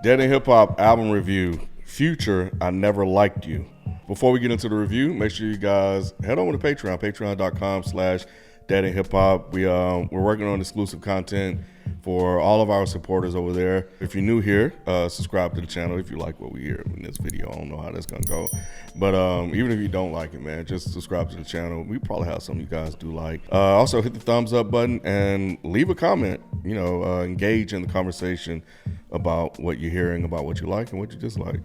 Dead in Hip Hop album review, Future, I Never Liked You. Before we get into the review, make sure you guys head over to Patreon, patreon.com/Dead in Hip Hop. We're working on exclusive content for all of our supporters over there. If you're new here, subscribe to the channel if you like what we hear in this video. I don't know how that's gonna go, but even if you don't like it, man, just subscribe to the channel. We probably have some you guys do like. Also hit the thumbs up button and leave a comment. You know, engage in the conversation about what you're hearing, about what you like and what you dislike.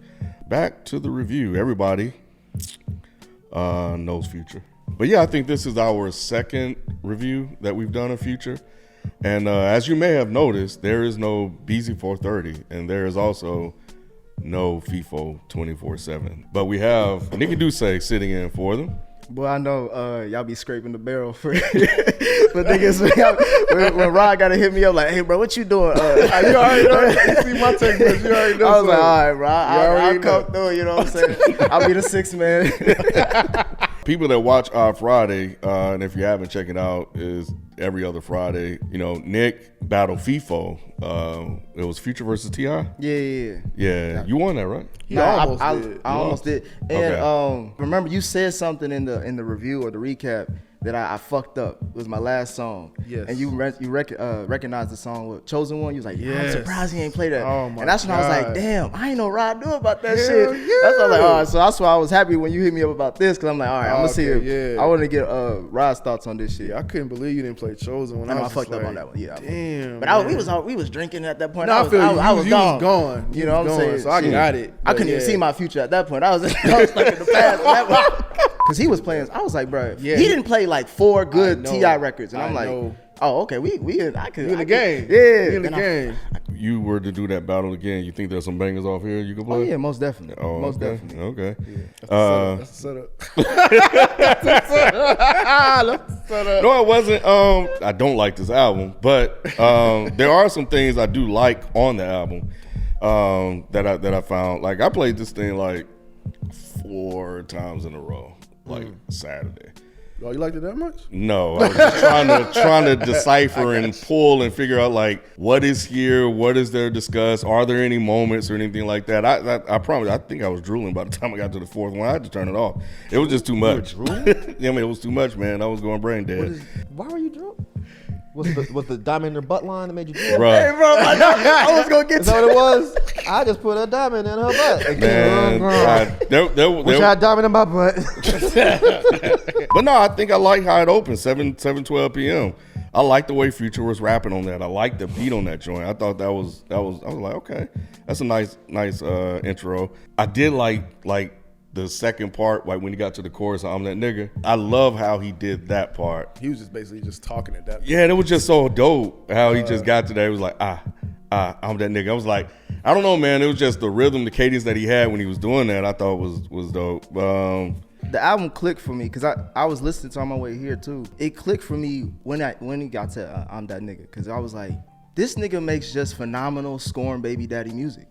Back to the review. Everybody knows Future, but yeah, I think this is our second review that we've done of Future. And as you may have noticed, there is no Beezy 430, and there is also no FIFO 24/7. But we have Nicky Duce sitting in for them. Boy, I know y'all be scraping the barrel for but niggas, when Rod gotta hit me up like, hey bro, what you doing? You already know. You see my text message, you already know. I was like, all right, bro, I'll come through, you know what I'm saying? I'll be the sixth man. People that watch our Friday, and if you haven't, check it out, is every other Friday. You know, Nick battled FIFO. It was Future versus T.I.? Yeah. You won that, right? I almost did. And remember, you said something in the review or the recap that I fucked up. It was my last song. Yes. And you recognized the song with Chosen One. You was like, yes. I'm surprised he ain't play that. Oh my and that's when God. I was like, damn, I ain't know Rod knew about that shit. Yeah. That's why I was like, all right. So that's why I was happy when you hit me up about this, because I'm like, all right, I'm gonna see if I want to get Rod's thoughts on this shit. Yeah, I couldn't believe you didn't play Chosen One. I fucked up on that one. Yeah. Damn. But we was drinking at that point. No, I was gone. You know what I'm saying? So I got it. I couldn't even see my future at that point. I was stuck in the past. Because he was playing, I was like, bro, he didn't play like 4 good T.I. records. And I'm like, oh, okay, we in the game. Yeah. We in the game. You were to do that battle again, you think there's some bangers off here you can play? Oh, yeah, most definitely. Oh, most definitely. Okay. Yeah. That's the setup. That's the setup. No, it wasn't. I don't like this album, but there are some things I do like on the album that I found. Like, I played this thing like 4 times in a row. Like Saturday. Oh, you liked it that much? No, I was just trying to decipher and pull and figure out like what is here, what is there discussed, are there any moments or anything like that. I promise, I think I was drooling by the time I got to the 4th one. I had to turn it off. It was just too much. You were drooling? Yeah, I mean, it was too much, man. I was going brain dead. Why were you drunk? Was the diamond in her butt line that made you drool? Bruh. Hey, bro, I was gonna get Is that what it was? I just put a diamond in her butt. Man, Wish I had a diamond in my butt. But no, I think I like how it opened, 7:12 p.m. I like the way Future was rapping on that. I like the beat on that joint. I thought I was like, okay, that's a nice intro. I did like the second part, like when he got to the chorus, I'm that nigga. I love how he did that part. He was just basically just talking at that point. Yeah, it was just so dope how he just got to that. It was like, I'm that nigga. I was like, I don't know, man. It was just the rhythm, the cadence that he had when he was doing that. I thought was dope. The album clicked for me because I was listening to it on my way here too. It clicked for me when he got to I'm that nigga, because I was like, this nigga makes just phenomenal scorn baby daddy music.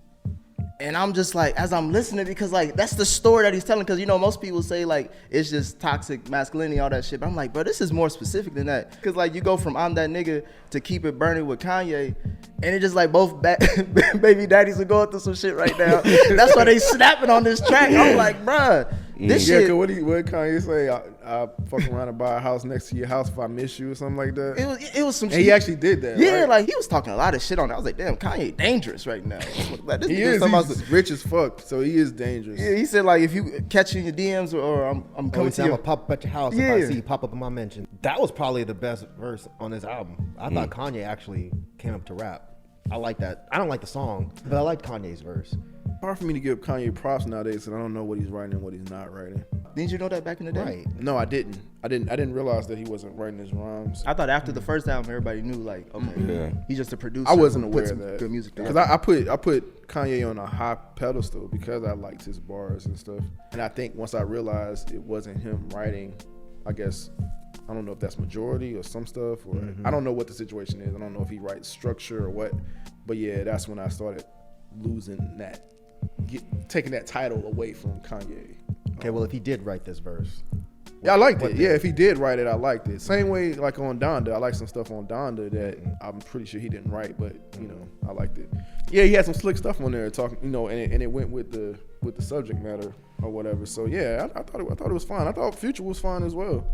And I'm just like, as I'm listening, because like that's the story that he's telling. Because you know most people say like it's just toxic masculinity, all that shit. But I'm like, bro, this is more specific than that. Because like you go from I'm that nigga to Keep It Burning with Kanye, and it just like both baby daddies are going through some shit right now. That's why they snapping on this track. I'm like, bro, this shit. Cause what did Kanye say? I fuck around and buy a house next to your house if I miss you or something like that. It was some shit. And he actually did that. Yeah, right? like he was talking a lot of shit on that. I was like, damn, Kanye dangerous right now. Like, this he is. He's rich as fuck, so he is dangerous. Yeah, he said like if you catch you in your DMs or I'm coming to you. I'm gonna pop up at your house if I see you pop up in my mention. That was probably the best verse on this album. I thought Kanye actually came up to rap. I like that. I don't like the song, but I like Kanye's verse. Hard for me to give Kanye props nowadays, and I don't know what he's writing and what he's not writing. Didn't you know that back in the day? Right. No, I didn't. I didn't realize that he wasn't writing his rhymes. I thought after the first album, everybody knew like, okay, Yeah. he's just a producer. I wasn't who aware puts of that good music because together. I put Kanye on a high pedestal because I liked his bars and stuff. And I think once I realized it wasn't him writing, I guess I don't know if that's majority or some stuff, or I don't know what the situation is. I don't know if he writes structure or what. But yeah, that's when I started losing that, taking that title away from Kanye. Okay, well, if he did write this verse, Yeah, I liked it. Yeah, if he did write it, I liked it. Same way, like on Donda, I like some stuff on Donda that I'm pretty sure he didn't write, but you know, I liked it. Yeah, he had some slick stuff on there talking, you know, and it went with the subject matter or whatever. So yeah, I thought it was fine. I thought Future was fine as well.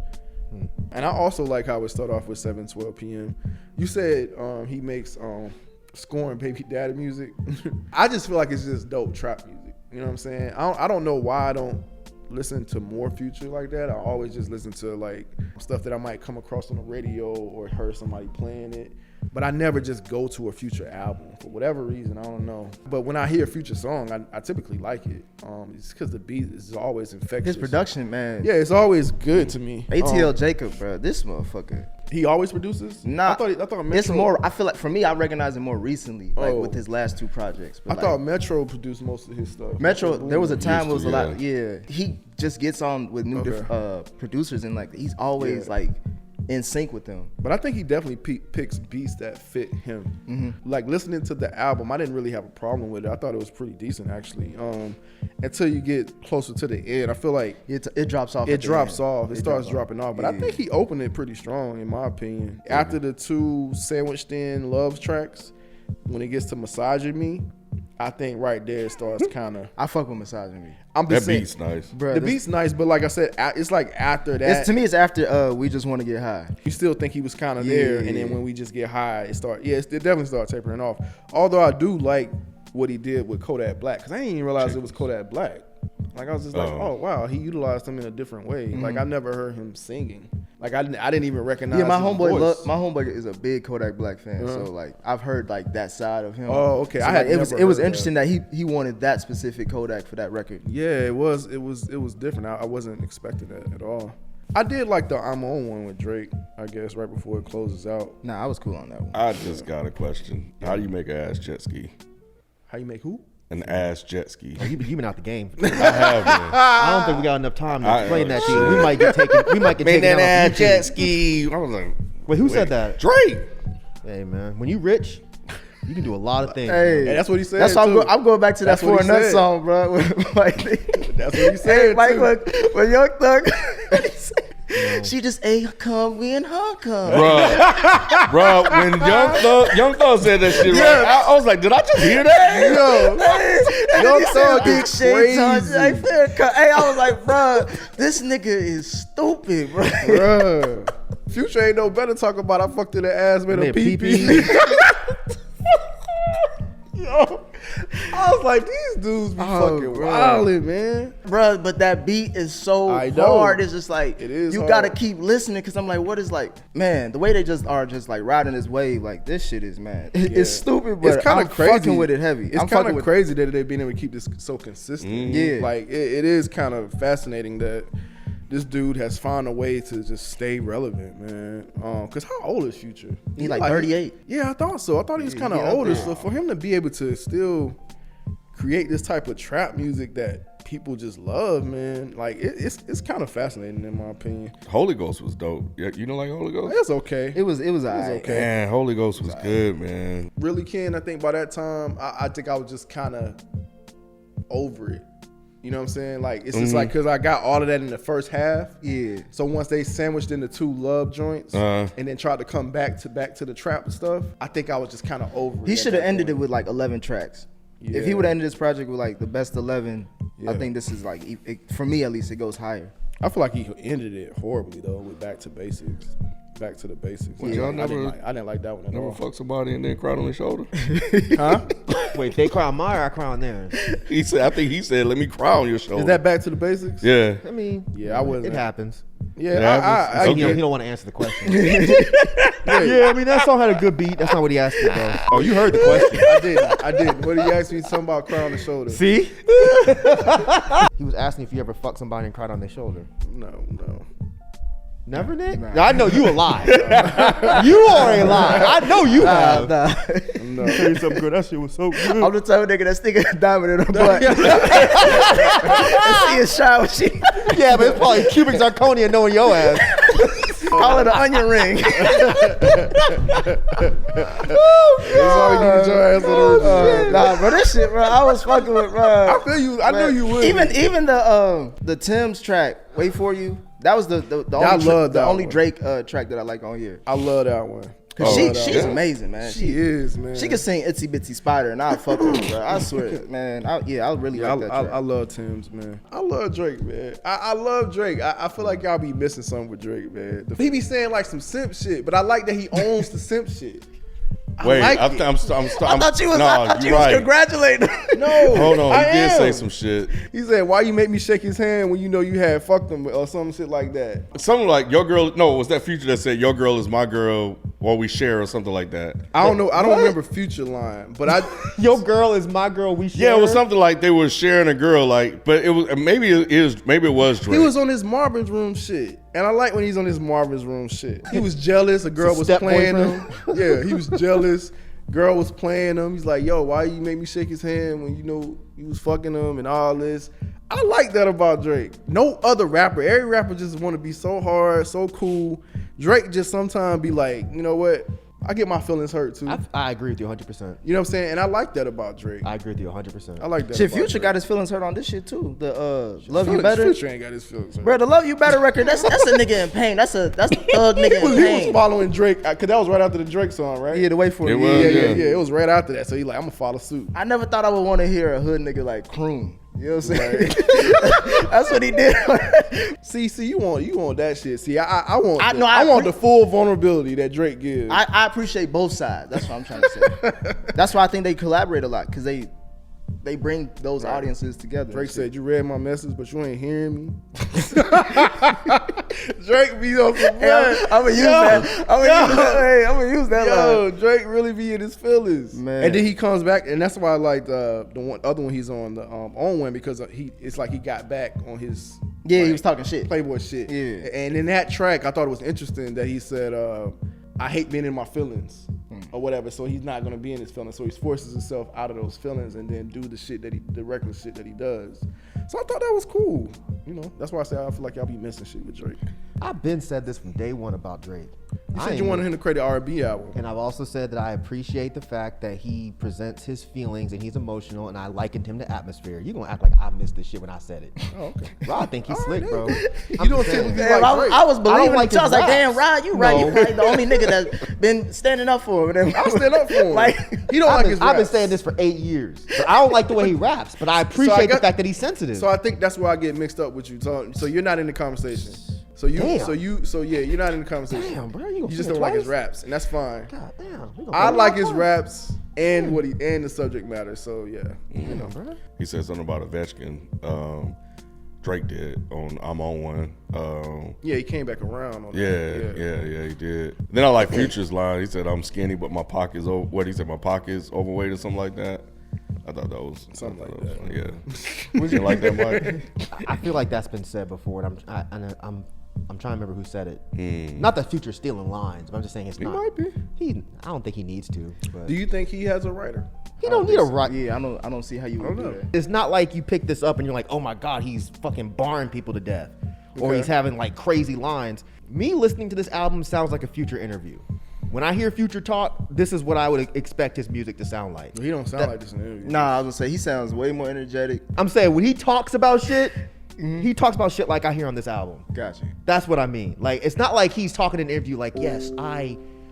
And I also like how it started off with 7:12 p.m. You said he makes scoring baby daddy music. I just feel like it's just dope trap music. You know what I'm saying? I don't know why I don't listen to more Future like that. I always just listen to like stuff that I might come across on the radio or heard somebody playing it. But I never just go to a Future album for whatever reason. I don't know. But when I hear a Future song, I typically like it. It's because the beat is always infectious. His production, man. Yeah, it's always good to me. ATL Jacob, bro. This motherfucker. He always produces? Nah, I thought Metro, it's more. I feel like for me, I recognize it more recently, like Oh. with his last two projects. But I thought Metro produced most of his stuff. Metro. There was a time it was to, a lot. Yeah, he just gets on with new producers and like he's always Yeah. like in sync with them. But I think he definitely picks beats that fit him. Like listening to the album, I didn't really have a problem with it. I thought it was pretty decent actually. Until you get closer to the end, I feel like It drops off. it at the drops end. off. It starts dropping off. But I think he opened it pretty strong in my opinion. After the two sandwiched in love tracks, when it gets to Massaging Me, I think right there it starts kind of. I fuck with Massaging Me. I'm That just saying, beat's nice. Bro, the beat's nice, but like I said, it's like after that. It's, to me, it's after We Just Want to Get High. You still think he was kind of Yeah, there, and then yeah. when we just get high, it definitely started tapering off. Although I do like what he did with Kodak Black, because I didn't even realize it was Kodak Black. Like I was just like, oh wow, he utilized him in a different way. Like I never heard him singing. Like I didn't even recognize. Yeah, my his homeboy, voice. my homeboy is a big Kodak Black fan, so like I've heard like that side of him. Oh, okay. So, I had like, it never was heard interesting that he wanted that specific Kodak for that record. Yeah, it was different. I wasn't expecting that at all. I did like the I'm On one with Drake, I guess, right before it closes out. Nah, I was cool on that one. I just got a question. How do you make an ass jet ski? How you make who? An ass jet ski. you been out the game. I have one. I don't think we got enough time to explain that to you. We might get taken. We might get Man, taken that out ass of jet YouTube. ski. I was like, Wait, who said that? Drake. Hey man, when you rich, you can do a lot of things. Hey, Hey, that's what he said. That's why too. I'm going back to that That's what For a he Nut said. song, bro. Like, That's what he said. hey, Mike, too. when Young Thug, she just ate cum, we in Hong Kong. Bro, when Young Thug said that shit, right, I was like, did I just hear that? Yo, Young Thug big is shades on, crazy. like, fair cut. Hey, I was like, bro, this nigga is stupid, bro. Bruh. Future ain't no better talk about I fucked in the ass with a Man, pee pee-pee. Yo, I was like, these dudes be fucking bro. wildin', man. Bro, but that beat is so I know. hard. It's just like It is you hard. gotta keep listening because I'm like, what is like, man, the way they just are just like riding this wave, like this shit is man. It's stupid, but It's kind I'm of crazy. fucking with it heavy. It's I'm kind fucking of with crazy that they've been able to keep this so consistent. Yeah. Like it is kind of fascinating that this dude has found a way to just stay relevant, man. Cause how old is Future? He like 38. Yeah, I thought so. I thought he was kind of yeah, older. yeah. So for him to be able to still create this type of trap music that people just love, man, like it's kind of fascinating in my opinion. Holy Ghost was dope. Yeah, you know, like Holy Ghost? It's okay. It was alright. okay. Man, Holy Ghost was good, man. Really, Ken, I think by that time, I think I was just kind of over it. You know what I'm saying? Like, it's just like, because I got all of that in the first half. Yeah. So once they sandwiched into two love joints and then tried to come back to the trap and stuff, I think I was just kind of over it. He should have ended it with like 11 tracks. If he Yeah. would have ended this project with like the best 11, Yeah. I think this is like, for me at least, it goes higher. I feel like he ended it horribly, though, with Back to Basics. Back to the Basics. Well, y'all I didn't never- like that one at Never all. fuck somebody and then cried on their shoulder? Huh? Wait, they cry on my or I cry on theirs? I think he said, let me cry on your shoulder. Is that Back to the Basics? Yeah. I mean, Yeah, I wasn't. it happens. Yeah, I So get he it. don't want to answer the question. Yeah, I mean that song had a good beat. That's not what he asked me though. Oh, you heard the question. I did. What did he ask me? Something about cry on the shoulder. See? He was asking if you ever fucked somebody and cried on their shoulder. No. Never, Nick? I know you a lie. You are a lie. I know you have. Nah. No. Tell you something good. That shit was so good. I'm the type of nigga that stick a diamond in her butt. And see a shine when she Yeah, but it's probably cubic zirconia knowing your ass. call it an onion ring. That's all you need your ass on the Nah, bro, this shit, bro. I was fucking with, bro. I feel you. I knew you would. Even the Tim's track, "Wait for You." That was the only one. Drake track that I like on here. I love that one. Cause I love that she's one. amazing, man. She is, man. She can sing "Itsy Bitsy Spider" and I fuck with her, bro. I swear, man. I really like that track. I love Tim's, man. I love Drake, man. I love Drake. I feel like y'all be missing something with Drake, man. He be saying like some simp shit, but I like that he owns the simp shit. Wait, like I it. thought you was congratulating her. No, Hold on, I he did am. say some shit. He said, "Why you make me shake his hand when you know you had fucked him or some shit like that?" Something like your girl. No, it was that Future that said your girl is my girl while we share or something like that. I don't know. I don't remember Future line, but I. Your girl is my girl. We share. Yeah, it was something like they were sharing a girl, like, but it was maybe it was Drake. He was on his Marvin's Room shit. And I like when he's on his Marvin's Room shit. He was jealous. A girl was step playing him. boyfriend. Yeah, he was jealous. Girl was playing him. He's like, yo, why you make me shake his hand when you know you was fucking him and all this? I like that about Drake. No other rapper. Every rapper just want to be so hard, so cool. Drake just sometimes be like, you know what? I get my feelings hurt too. I agree with you 100%. You know what I'm saying? And I like that about Drake. I agree with you 100%. I like that. Shit, about Future Drake. got his feelings hurt on this shit too. The Love You Future- Better. Future ain't got his feelings hurt. Bro, the Love You Better record, that's a nigga in pain. That's a thug nigga in He was pain. following Drake, cause that was right after the Drake song, right? Yeah, the Wait for It It. was. Yeah. It was right after that. So he like, I'm gonna follow suit. I never thought I would want to hear a hood nigga like croon. You know what I'm saying? That's what he did. See, you want that shit. See, I want I the, know, I I want pre- the full vulnerability that Drake gives. I appreciate both sides. That's what I'm trying to say. That's why I think they collaborate a lot because they bring those audiences together. Drake said, "You read my message, but you ain't hearing me." Drake be on some Hey, I'm gonna use that. I'm gonna use that. Yo, Drake really be in his feelings, Man. And then he comes back, and that's why I like the other one he's on, the on one, because it's like he got back on his Yeah, he was talking shit. Playboy shit. Yeah. And in that track, I thought it was interesting that he said, "I hate being in my feelings." Or whatever, so he's not gonna be in his feelings. So he forces himself out of those feelings and then do the reckless shit that he does. So I thought that was cool. You know, that's why I say I feel like y'all be missing shit with Drake. I've been said this from day one about Drake. You said you wanted him to create an R&B album. And I've also said that I appreciate the fact that he presents his feelings and he's emotional, and I likened him to Atmosphere. You're gonna act like I missed this shit when I said it. Oh, okay. Bro, I think he's All slick, right, bro. You don't typically Damn, like Drake. I was believing like it. I was his like, damn, raps. Rod, you right. No. You probably the only nigga that's been standing up for him. I'll stand up for him. Like, He don't like his I've been raps. saying this for 8 years. But I don't like the way he raps, but I appreciate the fact that he's sensitive. So I think that's where I get mixed up with you. So you're not in the conversation. So you're not in the conversation. Damn, bro, you gonna just say it don't like his twice? raps, and that's fine. God damn. we gonna I go like out his twice. raps and and the subject matter. So yeah, you know. Bro. He said something about Ovechkin. Drake did on I'm on one. Yeah, he came back around on Yeah, that. he did. Then I like Future's line. He said I'm skinny, but my pocket's over. What he said, my pocket's overweight or something like that. I thought that was Something like was that. funny. Yeah. Would you like that, Mike? I feel like that's been said before, and I'm trying to remember who said it. Not that Future's stealing lines, but I'm just saying it's not. might be. I don't think he needs to. But Do you think he has a writer? he don't need a right. yeah, I don't see how you would do that. It's not like you pick this up and you're like, oh my God, he's fucking barring people to death. Or Okay. he's having like crazy lines. Me listening to this album sounds like a Future interview. When I hear Future talk, this is what I would expect his music to sound like. He don't sound like this in the interview. Nah, I was gonna say he sounds way more energetic. I'm saying when he talks about shit, he talks about shit like I hear on this album. Gotcha. That's what I mean. Like, it's not like he's talking in an interview like, yes,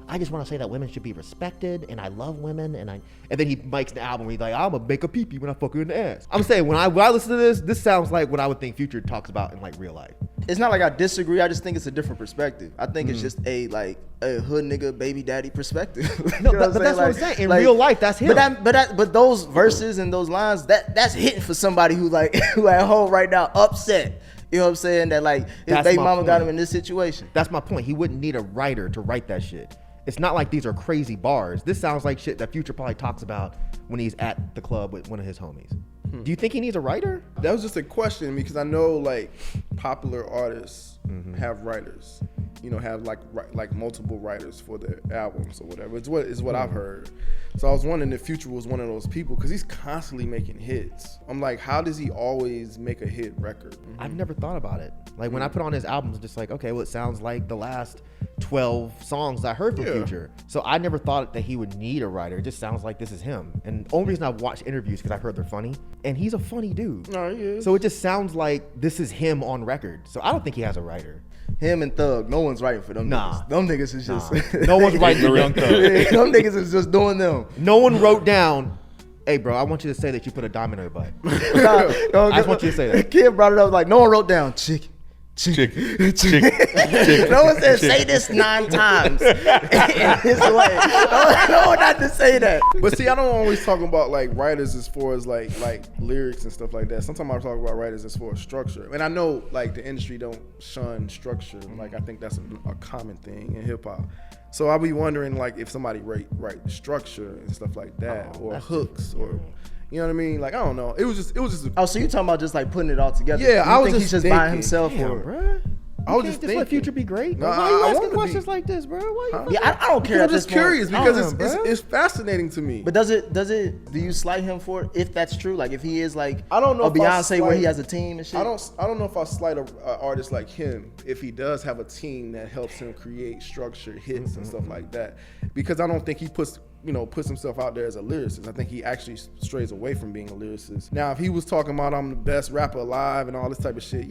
I just want to say that women should be respected, and I love women, and then he mics the album. He's like, I'm gonna make a pee-pee when I fuck her in the ass. I'm saying when I listen to this sounds like what I would think Future talks about in like real life. It's not like I disagree. I just think it's a different perspective. I think it's just a hood nigga baby daddy perspective. No, You know but that's what I'm saying. In Like, real life, that's him. But those verses and those lines, that's hitting for somebody who who at home right now upset. You know what I'm saying? That like his That's baby my mama got point. him in this situation. That's my point. He wouldn't need a writer to write that shit. It's not like these are crazy bars. This sounds like shit that Future probably talks about when he's at the club with one of his homies. Do you think he needs a writer? That was just a question because I know like popular artists have writers, you know, have like multiple writers for their albums or whatever. It's what I've heard. So I was wondering if Future was one of those people because he's constantly making hits. I'm like, how does he always make a hit record? I've never thought about it. Like when I put on his albums, I'm just like, okay, well, it sounds like the last 12 songs I heard from Future. So I never thought that he would need a writer. It just sounds like this is him. And the only reason I've watched interviews because I've heard they're funny. And he's a funny dude. No, he is. So it just sounds like this is him on record. So I don't think he has a writer. Him and Thug, no one's writing for them. Nah. Niggas. Them niggas is just No one's writing the Young Thug. them niggas is just doing them. No one wrote down, hey, bro, I want you to say that you put a diamond in her butt. I just want you to say that. Kid brought it up like no one wrote down chicken. Chicken. No one said say this 9 times in his way. No one had to say that. But see, I don't always talk about like writers as far as like lyrics and stuff like that. Sometimes I talk about writers as far as structure. And I know like the industry don't shun structure. Like I think that's a common thing in hip hop. So I'll be wondering like if somebody write the structure and stuff like that, or hooks, or you know what I mean? Like I don't know. It was just. Oh, so you talking about just like putting it all together? Yeah, you I was think just he's just thinking, by himself, Damn, or bro. I was You just can't let thinking. Future be great. Nah, Why are I you wanna asking be- questions like this, bro? Why you yeah, I don't care. I'm at just this point. curious because Damn, it's fascinating to me. But do you slight him for it if that's true? Like if he is like I don't know a if I Beyonce where he slight- has a team and shit. I don't know if I slight a artist like him if he does have a team that helps him create structured hits and stuff like that, because I don't think he puts himself out there as a lyricist. I think he actually strays away from being a lyricist. Now, if he was talking about I'm the best rapper alive and all this type of shit,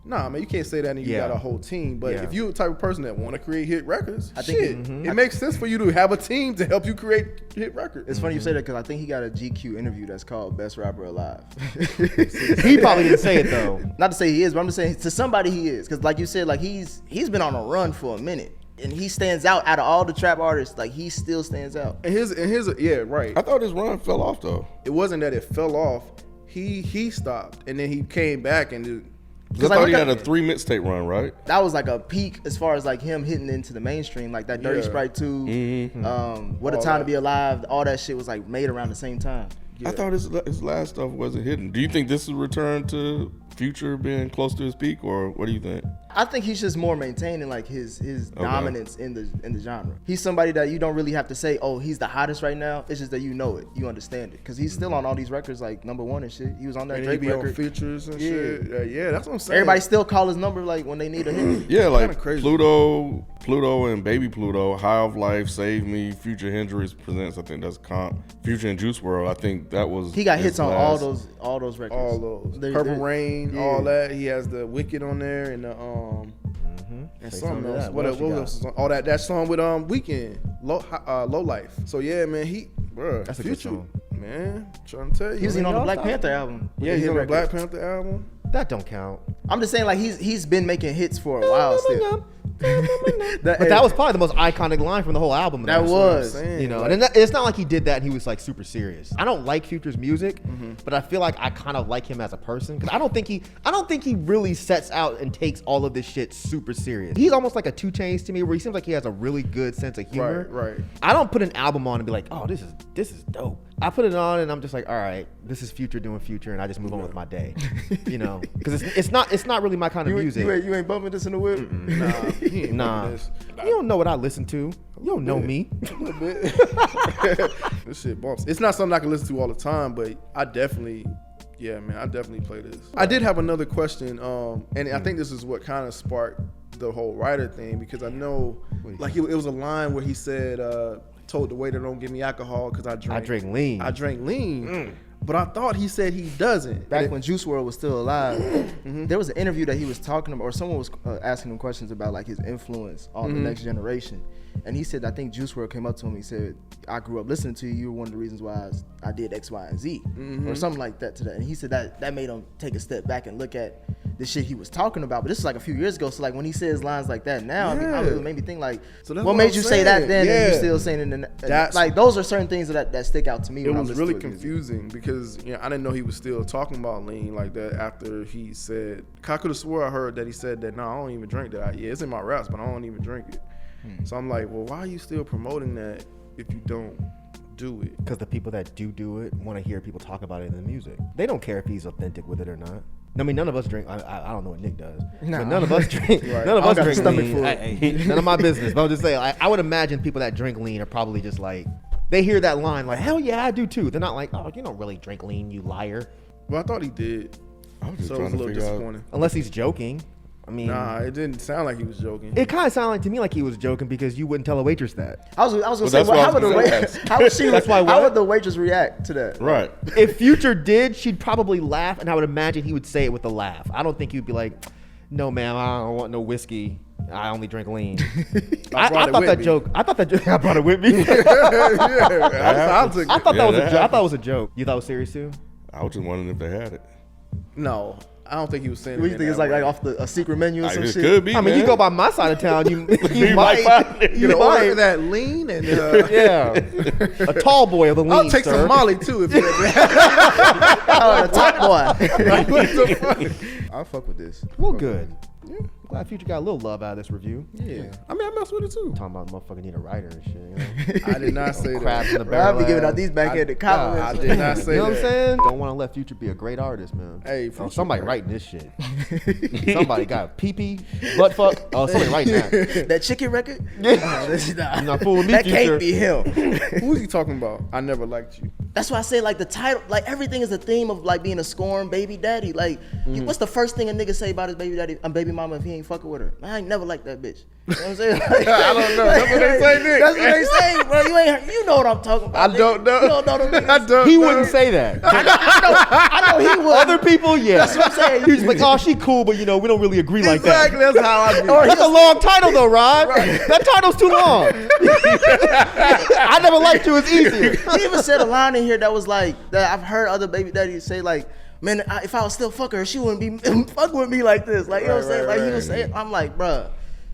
nah, man, you can't say that and you got a whole team. But if you're the type of person that want to create hit records, I think it makes sense for you to have a team to help you create hit records. It's funny you say that because I think he got a GQ interview that's called Best Rapper Alive. He probably didn't say it though. Not to say he is, but I'm just saying to somebody he is. Because like you said, like he's been on a run for a minute. And he stands out of all the trap artists. Like he still stands out. And his right. I thought his run fell off though. It wasn't that it fell off. He stopped and then he came back and I thought he had a 3 mixtape run, right? That was like a peak as far as like him hitting into the mainstream. Like that Dirty Sprite 2, What a All Time that. to Be Alive. All that shit was like made around the same time. I thought his last stuff wasn't hidden. Do you think this is a return to Future being close to his peak, or what do you think? I think he's just more maintaining like his dominance in the genre. He's somebody that you don't really have to say, oh, he's the hottest right now. It's just that you know it, you understand it, because he's still on all these records like #1 and shit. He was on that and he Drake be on record. features and shit. Yeah, that's what I'm saying. Everybody still call his number like when they need a hit. Yeah, like kinda crazy. Pluto and Baby Pluto, High of Life, Save Me, Future Hendrix Presents. I think that's comp. Future and Juice WRLD. I think that was. He got his hits on last. all those records. all those They're- Purple they're- Rain, yeah. all that. He has the Wicked on there and the and Say something some of else. that. What What else you got? else is on? All that song with Weekend, Low Life. So yeah, man, That's a good Future, song. man, trying to tell you. He was even on the y'all Black stop. Panther album. with yeah, the he's hit on the record. Black Panther album. That don't count. I'm just saying like he's been making hits for a while still. But that was probably the most iconic line from the whole album. That though. was. You know, and it's not like he did that and he was like super serious. I don't like Future's music, but I feel like I kind of like him as a person because I don't think he really sets out and takes all of this shit super serious. He's almost like a 2 Chainz to me, where he seems like he has a really good sense of humor. Right. I don't put an album on and be like, oh, this is dope. I put it on and I'm just like, all right, this is Future doing Future, and I just move on with my day. You know, because it's not really my kind of music. You ain't bumping this in the whip. Nah, he ain't Nah, bumping this. you don't know what I listen to. You don't know me. A little bit. This shit bumps. It's not something I can listen to all the time, but I definitely play this. I did have another question, and I think this is what kind of sparked the whole writer thing, because I know, like, it was a line where he said, told the waiter don't give me alcohol because I drink lean. I drank lean. But I thought he said he doesn't. Back when Juice WRLD was still alive, there was an interview that he was talking about, or someone was asking him questions about like his influence on the next generation. And he said, I think Juice WRLD came up to him. He said, I grew up listening to you. You were one of the reasons why I did X, Y, and Z, or something like that to that. And he said that made him take a step back and look at the shit he was talking about. But this is like a few years ago. So like when he says lines like that now, I mean, it made me think like, So that's what what made I'm you say that saying. then and Yeah. you still saying it? That's- Like those are certain things that stick out to me. It when I was listen really to his music. confusing because I didn't know he was still talking about lean like that after he said. I could have swore I heard that he said that. No, I don't even drink that. Yeah, it's in my raps, but I don't even drink it. So I'm like, well, why are you still promoting that if you don't do it? Because the people that do it want to hear people talk about it in the music. They don't care if he's authentic with it or not. I mean, none of us drink. I don't know what Nick does. Nah. But none of us drink. Right. None of I us got drink stomach lean. for Hey, none of my business. But I'm just saying, I would imagine people that drink lean are probably just like, they hear that line like, hell yeah, I do too. They're not like, oh, you don't really drink lean, you liar. Well, I thought he did. I was just So it trying was a to little figure out. disappointing. Unless he's joking. I mean, Nah, it didn't sound like he was joking. it kind of sounded like to me like he was joking because you wouldn't tell a waitress that. I was gonna say, that's what I how was would the gonna waitress? ask. How would she? That's why How what? would the waitress react to that? Right. If Future did, she'd probably laugh, and I would imagine he would say it with a laugh. I don't think he would be like, "No, ma'am, I don't want no whiskey. I only drink lean." I brought it thought with that me. joke. I thought that joke. I brought it with me. Yeah, I took I it. thought that was a that joke. I thought happens. it was a joke. You thought it was serious too? I was just wondering if they had it. No, I don't think he was saying. What it you in think it's that like way. off a secret menu or some It shit? could be. I mean, man. you go by my side of town, you You might might. find it. You You know, order might. that lean and Yeah, a tall boy of the lean. I'll take sir. some Molly too if you Oh, the top boy. What the fuck? I'll fuck with this. Well, good. Yeah, I'm glad Future got a little love out of this review. Yeah. I mean, I mess with it too. Talking about motherfucking need a writer and shit. You know? I did not say Crabs in that. the Bro, I'll barrel. be giving out ass. these backhanded I compliments. did not say You know what I'm that. saying? Don't want to let Future be a great artist, man. Hey, Oh, Future, somebody man. writing this shit. Somebody got pee butt fuck. Oh, somebody writing that. That chicken record? Yeah. Oh, this, nah. You're not fooling me, That Future. can't be him. Who's he talking about? I never liked you. That's why I say like the title, like everything is a theme of like being a scorned baby daddy. Like, what's the first thing a nigga say about his baby daddy, baby mama if he ain't fucking with her? Man, I ain't never liked that bitch. You know what I'm saying? Like, I don't know. That's what they say, Nick. That's what they say, bro. You know what I'm talking about. I don't nigga. know. You don't know them I niggas. don't He know. wouldn't say that. I know he would. Other people, yeah. That's what I'm saying. He's like, oh, she cool, but you know, we don't really agree like that. Exactly. That's how I Or be. That's a long title though, Rod. That title's too long. I never liked you. It's easier. He even said a line in here that was like that I've heard other baby daddies say like, man, if I was still fucking her, she wouldn't be fucking with me like this. Like, you know what I'm saying? Right, Like he was right. saying, I'm like, bruh,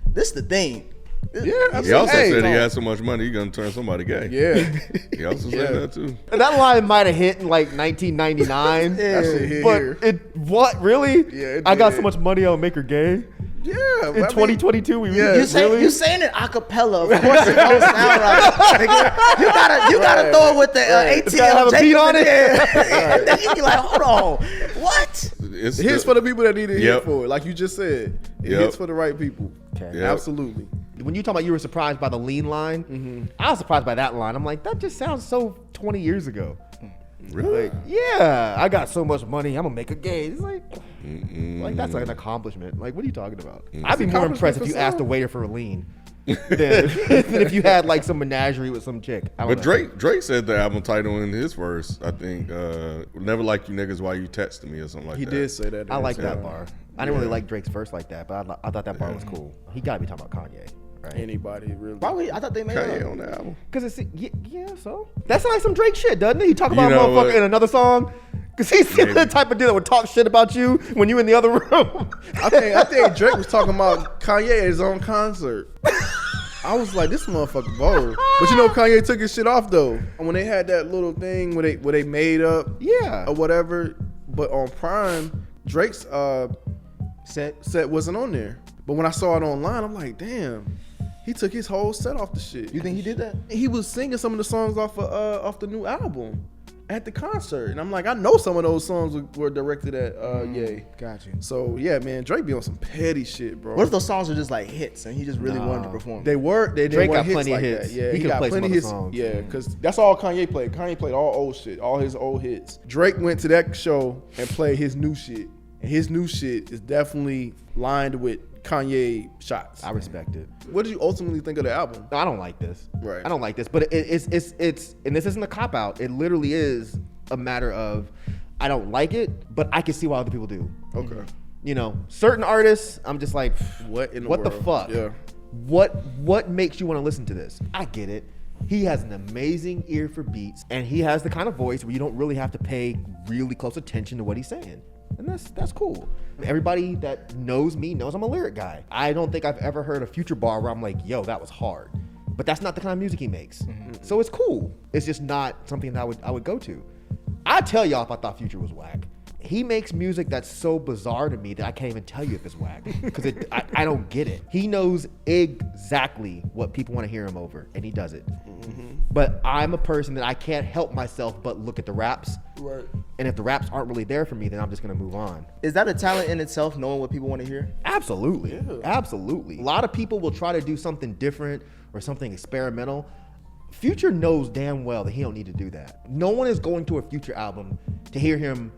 this the thing. Yeah, He also hey, said he had so much money, he gonna turn somebody gay. Yeah. He also Yeah. said that too. And that line might have hit in like 1999. That shit hit But here. what really? Yeah, it I got did. so much money, I'll make her gay. Yeah. In 2022, we yeah. You saying it a cappella, of course it don't sound right. Nigga, you gotta throw it with the It's gotta have ATL a beat Jacob on in it. there. And then you be like, hold on, what? It's Hits for the people that need to Yep. hit for it. Like you just said. It Yep. hits for the right people. Okay. Yep. Absolutely. When you talk about you were surprised by the lean line, I was surprised by that line. I'm like, that just sounds so 20 years ago. really. Like, yeah, I got so much money, I'm gonna make a gay. It's like that's like an accomplishment. Like, what are you talking about? I'd be more accomplishment impressed if for you asked a some. waiter for a lean than if you had like some menagerie with some chick. I don't But know. Drake said the album title in his verse. I think "Never Like You Niggas While You Texting Me" or something like He that. didn't say that. I like Yeah. that bar. I didn't really like Drake's verse like that, but I thought that bar was cool. He gotta be talking about Kanye, right? Anybody really. Why we? I thought they made Kanye it. on the album. Because it's yeah, so that's like some Drake shit, doesn't it? He talk about You know motherfucker what? in another song. Because he's Maybe. the type of dude that would talk shit about you when you in the other room. I think Drake was talking about Kanye at his own concert. I was like, this motherfucker bold. But you know, Kanye took his shit off though. And when they had that little thing where they made up Yeah. or whatever, but on Prime, Drake's set wasn't on there. But when I saw it online, I'm like, damn, he took his whole set off the shit. You think he did that? He was singing some of the songs off the new album at the concert, and I'm like, I know some of those songs were directed at Ye. Got you. So yeah, man, Drake be on some petty shit, bro. What if those songs are just like hits and he just really wanted to perform? They were. They Drake were got hits plenty of like hits. That. Yeah, He could got play some plenty other hits. songs. Yeah, because that's all Kanye played. Kanye played all old shit, all his old hits. Drake went to that show and played his new shit, and his new shit is definitely lined with Kanye shots. I respect it. What did you ultimately think of the album? No, I don't like this. Right. I don't like this. But it's and this isn't a cop out. It literally is a matter of I don't like it, but I can see why other people do. Okay. You know, certain artists, I'm just like, What in the what world? the fuck? Yeah. What makes you want to listen to this? I get it. He has an amazing ear for beats, and he has the kind of voice where you don't really have to pay really close attention to what he's saying. And that's cool. Everybody that knows me knows I'm a lyric guy. I don't think I've ever heard a Future bar where I'm like, yo, that was hard. But that's not the kind of music he makes. So it's cool. It's just not something that I would go to. I tell y'all if I thought Future was whack. He makes music that's so bizarre to me that I can't even tell you if it's whack because I don't get it. He knows exactly what people want to hear him over, and he does it. But I'm a person that I can't help myself but look at the raps. Right. And if the raps aren't really there for me, then I'm just gonna move on. Is that a talent in itself, knowing what people want to hear? Absolutely. Yeah. Absolutely. A lot of people will try to do something different or something experimental. Future knows damn well that he don't need to do that. No one is going to a Future album to hear him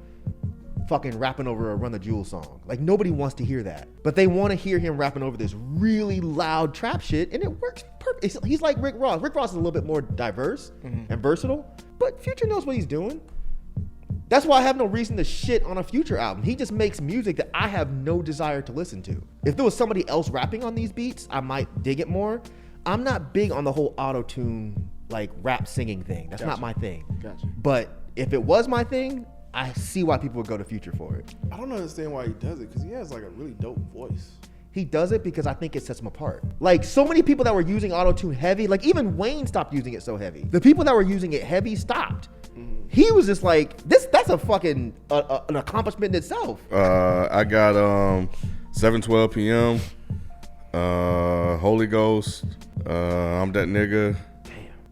fucking rapping over a Run the Jewels song. Like, nobody wants to hear that. But they want to hear him rapping over this really loud trap shit, and it works perfect. He's like Rick Ross. Rick Ross is a little bit more diverse and versatile, but Future knows what he's doing. That's why I have no reason to shit on a Future album. He just makes music that I have no desire to listen to. If there was somebody else rapping on these beats, I might dig it more. I'm not big on the whole auto-tune, like, rap singing thing. That's not my thing. Gotcha. But if it was my thing, I see why people would go to Future for it. I don't understand why he does it because he has like a really dope voice. He does it because I think it sets him apart. Like, so many people that were using auto-tune heavy, like even Wayne stopped using it so heavy. The people that were using it heavy stopped. He was just like, that's a fucking an accomplishment in itself. I got 7:12 p.m. Holy Ghost. I'm that nigga.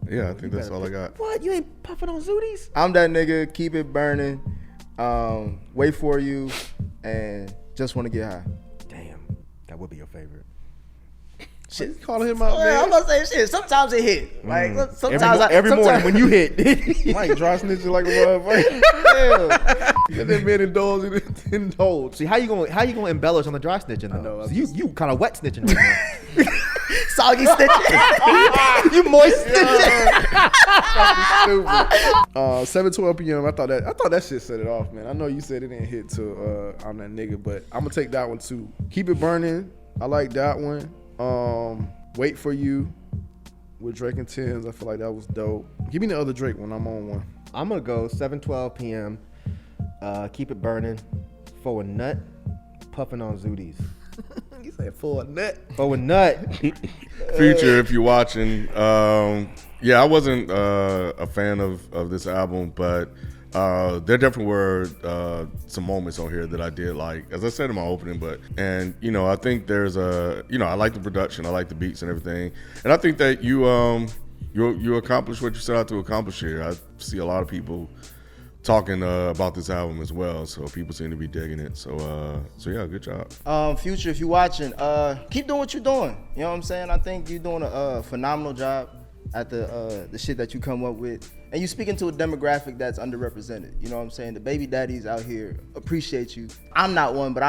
Yeah, I think that's all I got. What? You ain't puffing on Zooties? I'm that nigga. Keep it burning. Wait for you, and just want to get high. Damn, that would be your favorite. Shit, you calling him out, Yeah, man. I'm gonna say shit. Sometimes it hit. Like sometimes Every morning when you hit. Mike dry snitching like a motherfucker. Yeah. Get that man indulged. See, how you gonna embellish on the dry snitching though? I know, I'm So you kind of wet snitching right now. Soggy stitching. You moist snitching. Stupid. 7:12 p.m. I thought that shit set it off, man. I know you said it didn't hit to I'm that nigga, but I'm gonna take that one too. Keep it burning. I like that one. Wait for you with Drake and Tim's. I feel like that was dope. Give me the other Drake when I'm on one. I'm gonna go 7:12 p.m. Keep it burning. For a nut, puffing on Zooties. You said for a nut. For a nut. Future, if you're watching, yeah, I wasn't a fan of this album, but there definitely were some moments on here that I did like, as I said in my opening. And you know, I think there's I like the production, I like the beats and everything, and I think that you accomplished what you set out to accomplish here. I see a lot of people talking about this album as well, so people seem to be digging it. So yeah, good job. Future, if you're watching, keep doing what you're doing. You know what I'm saying? I think you're doing a phenomenal job at the shit that you come up with, and you speaking to a demographic that's underrepresented. You know what I'm saying? The baby daddies out here appreciate you. I'm not one, but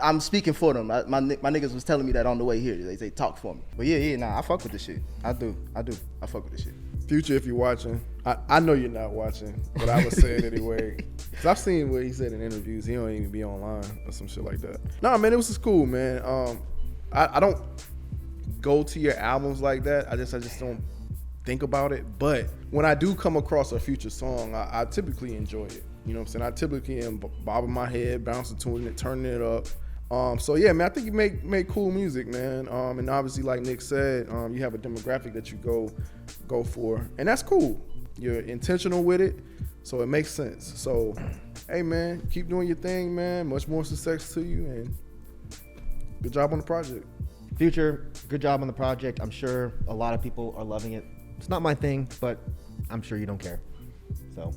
I'm speaking for them. My niggas was telling me that on the way here. They say talk for me. But yeah, I fuck with this shit. I do. I fuck with this shit. Future, if you're watching, I know you're not watching, but I would say it anyway. Cause I've seen what he said in interviews. He don't even be online or some shit like that. Nah, man, it was just cool, man. I don't go to your albums like that. I just don't think about it. But when I do come across a Future song, I typically enjoy it. You know what I'm saying? I typically am bobbing my head, bouncing to it, turning it up. So yeah, man, I think you make cool music, man. And obviously, like Nick said, you have a demographic that you go for, and that's cool. You're intentional with it, so it makes sense. So, hey, man, keep doing your thing, man. Much more success to you, and good job on the project. Future, good job on the project. I'm sure a lot of people are loving it. It's not my thing, but I'm sure you don't care. So.